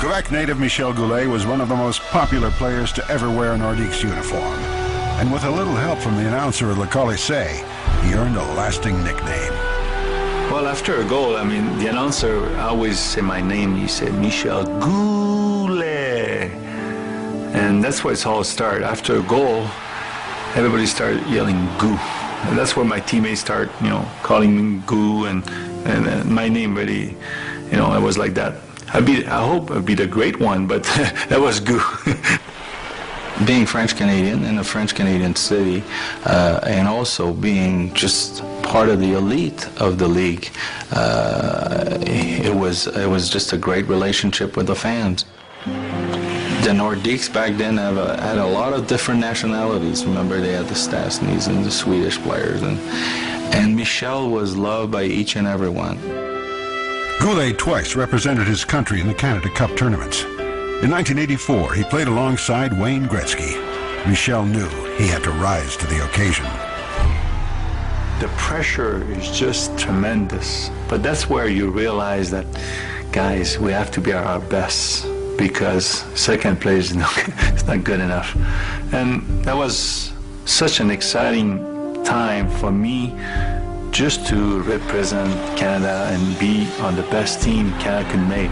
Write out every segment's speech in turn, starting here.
Quebec native Michel Goulet was one of the most popular players to ever wear a Nordiques uniform. And with a little help from the announcer at Le Colisée, he earned a lasting nickname. Well, after a goal, the announcer always said my name. He said, Michel Goulet. And that's where it's all started. After a goal, everybody started yelling Goo. And that's where my teammates start, calling me Goo. And my name really, it was like that. I hope I'd be the great one, but that was Goo. Being French-Canadian in a French-Canadian city, and also being just part of the elite of the league, it was just a great relationship with the fans. The Nordiques back then had a lot of different nationalities. Remember, they had the Stasnys and the Swedish players, and Michel was loved by each and every one. Goulet twice represented his country in the Canada Cup tournaments. In 1984, he played alongside Wayne Gretzky. Michel knew he had to rise to the occasion. The pressure is just tremendous, but that's where you realize that, guys, we have to be our best, because second place is not good enough. And that was such an exciting time for me, just to represent Canada and be on the best team Canada could make.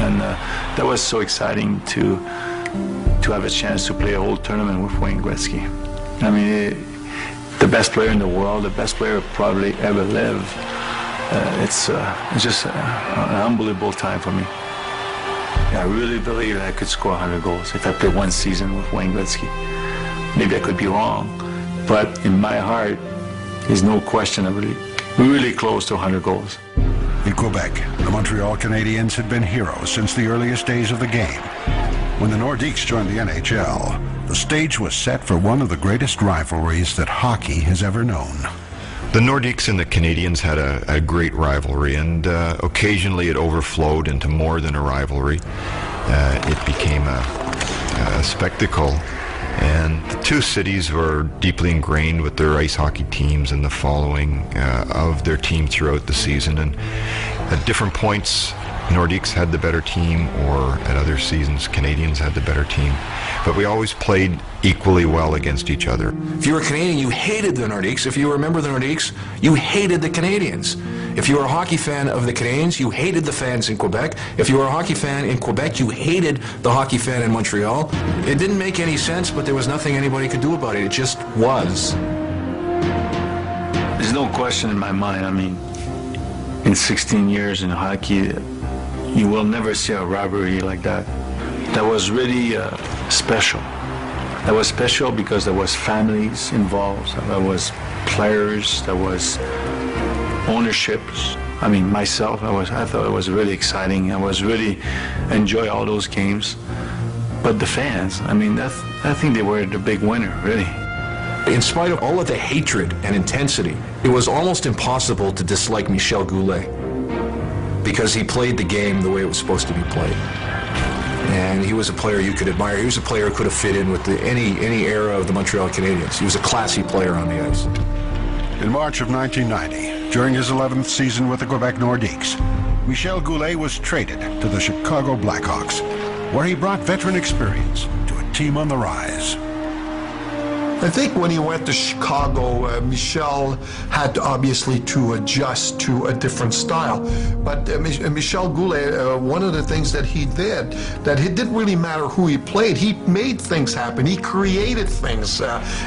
And that was so exciting to have a chance to play a whole tournament with Wayne Gretzky. The best player in the world, the best player probably ever lived. It's just an unbelievable time for me. I really believe that I could score 100 goals if I played one season with Wayne Gretzky. Maybe I could be wrong, but in my heart, there's no question I'm really close to 100 goals. In Quebec, the Montreal Canadiens had been heroes since the earliest days of the game. When the Nordiques joined the NHL, the stage was set for one of the greatest rivalries that hockey has ever known. The Nordiques and the Canadiens had a great rivalry, and occasionally it overflowed into more than a rivalry. It became a spectacle, and the two cities were deeply ingrained with their ice hockey teams and the following of their team throughout the season. And at different points, Nordiques had the better team, or at other seasons, Canadiens had the better team. But we always played equally well against each other. If you were a Canadian, you hated the Nordiques. If you were a member of the Nordiques, you hated the Canadiens. If you were a hockey fan of the Canadiens, you hated the fans in Quebec. If you were a hockey fan in Quebec, you hated the hockey fan in Montreal. It didn't make any sense, but there was nothing anybody could do about it. It just was. There's no question in my mind. In 16 years in hockey, you will never see a rivalry like that. That was really special. That was special because there was families involved, there was players, there was ownerships. Myself, I thought it was really exciting. I was really enjoy all those games. But the fans, I think they were the big winner, really. In spite of all of the hatred and intensity, it was almost impossible to dislike Michel Goulet, because he played the game the way it was supposed to be played. And he was a player you could admire. He was a player who could have fit in with any era of the Montreal Canadiens. He was a classy player on the ice. In March of 1990, during his 11th season with the Quebec Nordiques, Michel Goulet was traded to the Chicago Blackhawks, where he brought veteran experience to a team on the rise. I think when he went to Chicago, Michel had obviously to adjust to a different style. But Michel Goulet, one of the things that he did, that it didn't really matter who he played, he made things happen. He created things.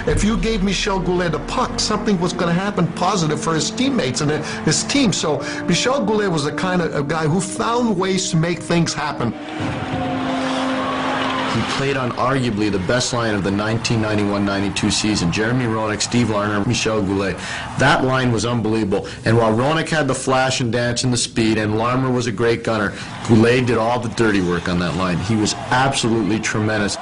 If you gave Michel Goulet the puck, something was going to happen positive for his teammates and his team. So Michel Goulet was the kind of guy who found ways to make things happen. He played on arguably the best line of the 1991-92 season. Jeremy Roenick, Steve Larner, Michel Goulet. That line was unbelievable. And while Roenick had the flash and dance and the speed, and Larmer was a great gunner, Goulet did all the dirty work on that line. He was absolutely tremendous.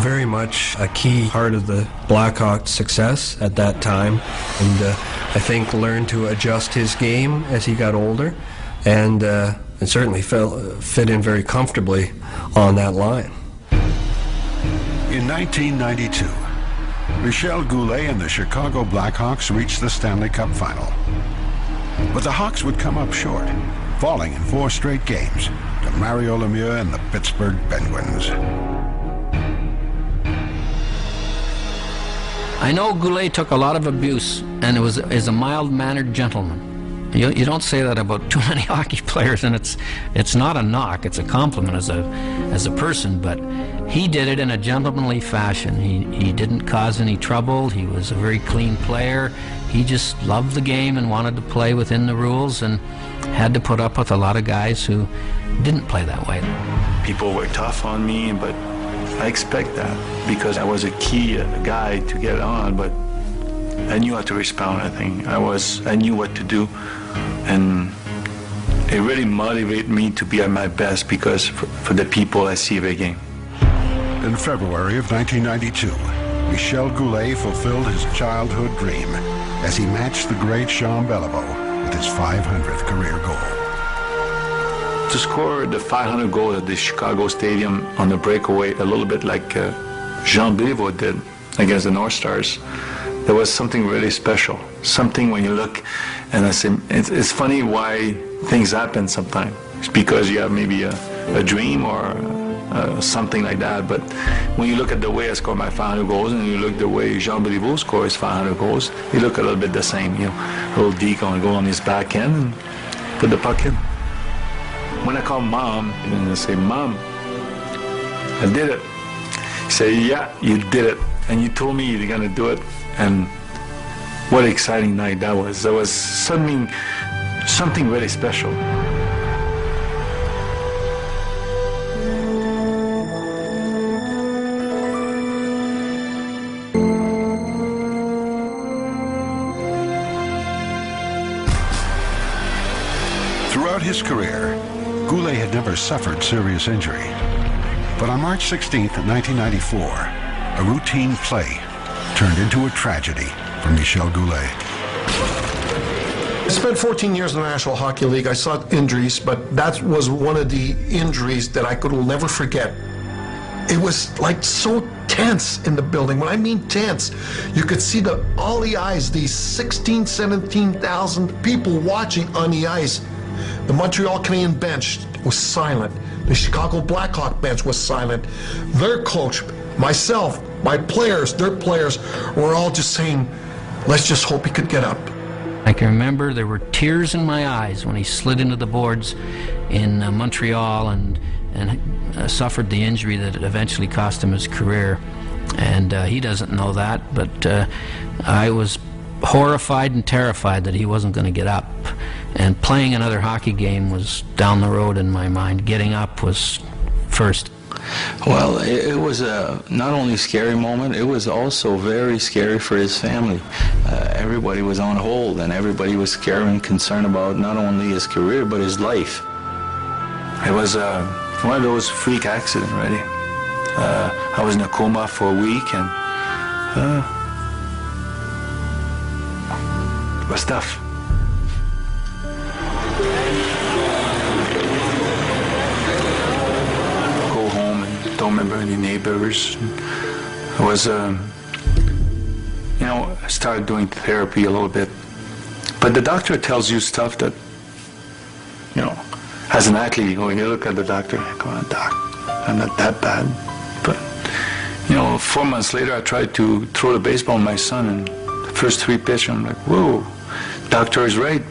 Very much a key part of the Blackhawks' success at that time. And I think learned to adjust his game as he got older. And certainly fit in very comfortably on that line. In 1992, Michel Goulet and the Chicago Blackhawks reached the Stanley Cup final. But the Hawks would come up short. falling in 4 straight games to Mario Lemieux and the Pittsburgh Penguins. I know Goulet took a lot of abuse and is a mild-mannered gentleman. You don't say that about too many hockey players, and it's not a knock, it's a compliment as a person, but he did it in a gentlemanly fashion. He didn't cause any trouble. He was a very clean player. He just loved the game and wanted to play within the rules, and had to put up with a lot of guys who didn't play that way. People were tough on me, but I expect that because I was a key guy to get on, but I knew how to respond, I think. I knew what to do, and it really motivated me to be at my best because for the people I see every game. In February of 1992, Michel Goulet fulfilled his childhood dream as he matched the great Jean Beliveau with his 500th career goal. To score the 500 goal at the Chicago Stadium on the breakaway, a little bit like Jean Beliveau did against the North Stars, there was something really special. Something when you look, and I say, it's funny why things happen sometimes. It's because you have maybe a dream or something like that. But when you look at the way I scored my 500 goals and you look the way Jean Beliveau scores 500 goals, they look a little bit the same. You know, little deke on go on his backhand and put the puck in. When I call Mom, and I say, Mom, I did it. She say, yeah, you did it. And you told me you're going to do it. And what an exciting night that was. There was something really special. Throughout his career, Goulet had never suffered serious injury. But on March 16th, 1994, a routine play turned into a tragedy for Michel Goulet. I spent 14 years in the National Hockey League. I saw injuries, but that was one of the injuries that I will never forget. It was like so tense in the building. When I mean tense, you could see all the eyes, these 16, 17,000 people watching on the ice. The Montreal Canadiens bench was silent. The Chicago Blackhawk bench was silent. Their coach, myself, my players, their players were all just saying, let's just hope he could get up. I can remember there were tears in my eyes when he slid into the boards in Montreal and suffered the injury that eventually cost him his career. And he doesn't know that, but I was horrified and terrified that he wasn't going to get up. And playing another hockey game was down the road in my mind. Getting up was first. Well, it was not only a scary moment, it was also very scary for his family. Everybody was on hold, and everybody was scared and concerned about not only his career, but his life. It was one of those freak accidents, really. I was in a coma for a week, and it was tough. Don't remember any neighbors. I was, I started doing therapy a little bit. But the doctor tells you stuff that, as an athlete, when you look at the doctor, I go, Doc, I'm not that bad. But, 4 months later, I tried to throw the baseball at my son, and the first 3 pitches, I'm like, whoa, doctor is right.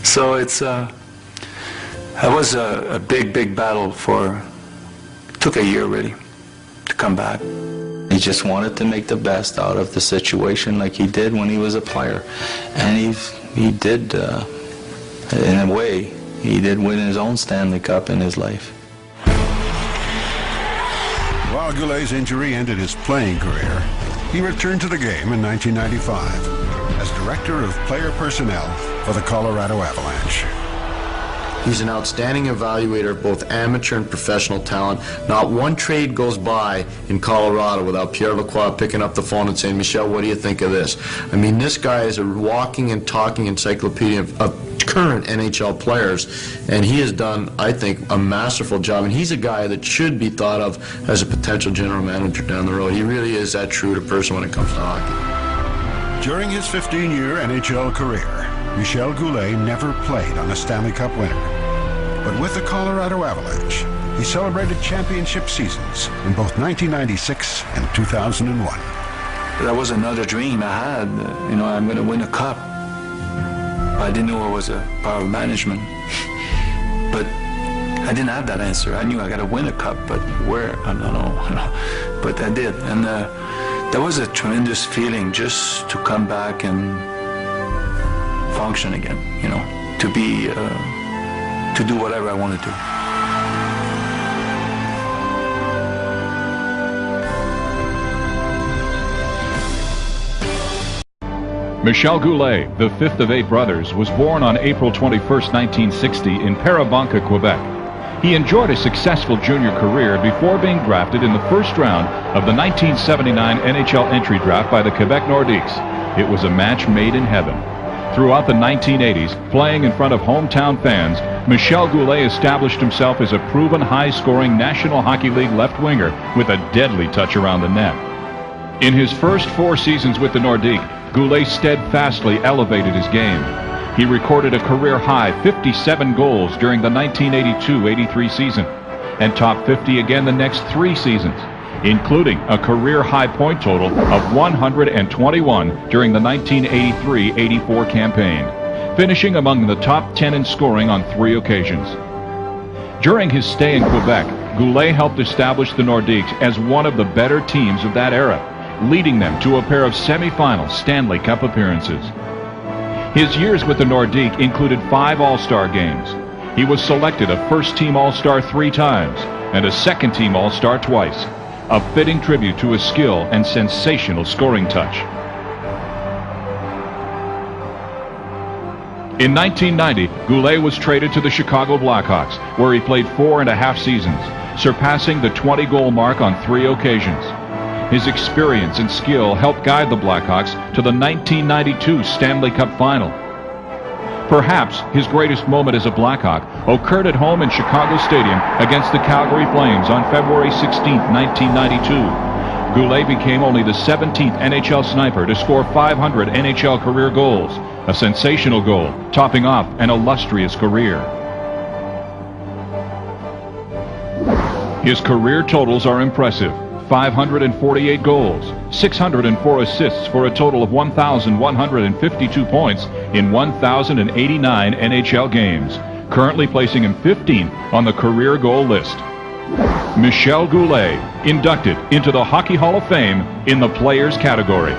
So it was a big, big battle took a year really to come back. He just wanted to make the best out of the situation like he did when he was a player. And he did, in a way, he did win his own Stanley Cup in his life. While Goulet's injury ended his playing career, he returned to the game in 1995 as Director of Player Personnel for the Colorado Avalanche. He's an outstanding evaluator of both amateur and professional talent. Not one trade goes by in Colorado without Pierre Lacroix picking up the phone and saying, Michel, what do you think of this? I mean, this guy is a walking and talking encyclopedia of current NHL players, and he has done, I think, a masterful job. And he's a guy that should be thought of as a potential general manager down the road. He really is that true to person when it comes to hockey. During his 15-year NHL career, Michel Goulet never played on a Stanley Cup winner. But with the Colorado Avalanche, he celebrated championship seasons in both 1996 and 2001. That was another dream I had. I'm going to win a cup. I didn't know it was a power of management. But I didn't have that answer. I knew I got to win a cup, but where? I don't know. But I did. And that was a tremendous feeling just to come back and function again, to be, to do whatever I wanted to. Michel Goulet, the fifth of 8 brothers, was born on April 21, 1960 in Parabanca, Quebec. He enjoyed a successful junior career before being drafted in the first round of the 1979 NHL entry draft by the Quebec Nordiques. It was a match made in heaven. Throughout the 1980s, playing in front of hometown fans, Michel Goulet established himself as a proven high-scoring National Hockey League left winger with a deadly touch around the net. In his first 4 seasons with the Nordiques, Goulet steadfastly elevated his game. He recorded a career-high 57 goals during the 1982-83 season and topped 50 again the next 3 seasons, including a career-high point total of 121 during the 1983-84 campaign, finishing among the top 10 in scoring on 3 occasions. During his stay in Quebec, Goulet helped establish the Nordiques as one of the better teams of that era, leading them to a pair of semi-final Stanley Cup appearances. His years with the Nordiques included 5 All-Star games. He was selected a first-team All-Star 3 times and a second-team All-Star twice, a fitting tribute to his skill and sensational scoring touch. In 1990, Goulet was traded to the Chicago Blackhawks, where he played 4.5 seasons, surpassing the 20-goal mark on 3 occasions. His experience and skill helped guide the Blackhawks to the 1992 Stanley Cup Final. Perhaps his greatest moment as a Blackhawk occurred at home in Chicago Stadium against the Calgary Flames on February 16, 1992. Goulet became only the 17th NHL sniper to score 500 NHL career goals, a sensational goal, topping off an illustrious career. His career totals are impressive. 548 goals, 604 assists for a total of 1,152 points in 1,089 NHL games, currently placing him 15th on the career goal list. Michel Goulet, inducted into the Hockey Hall of Fame in the Players category.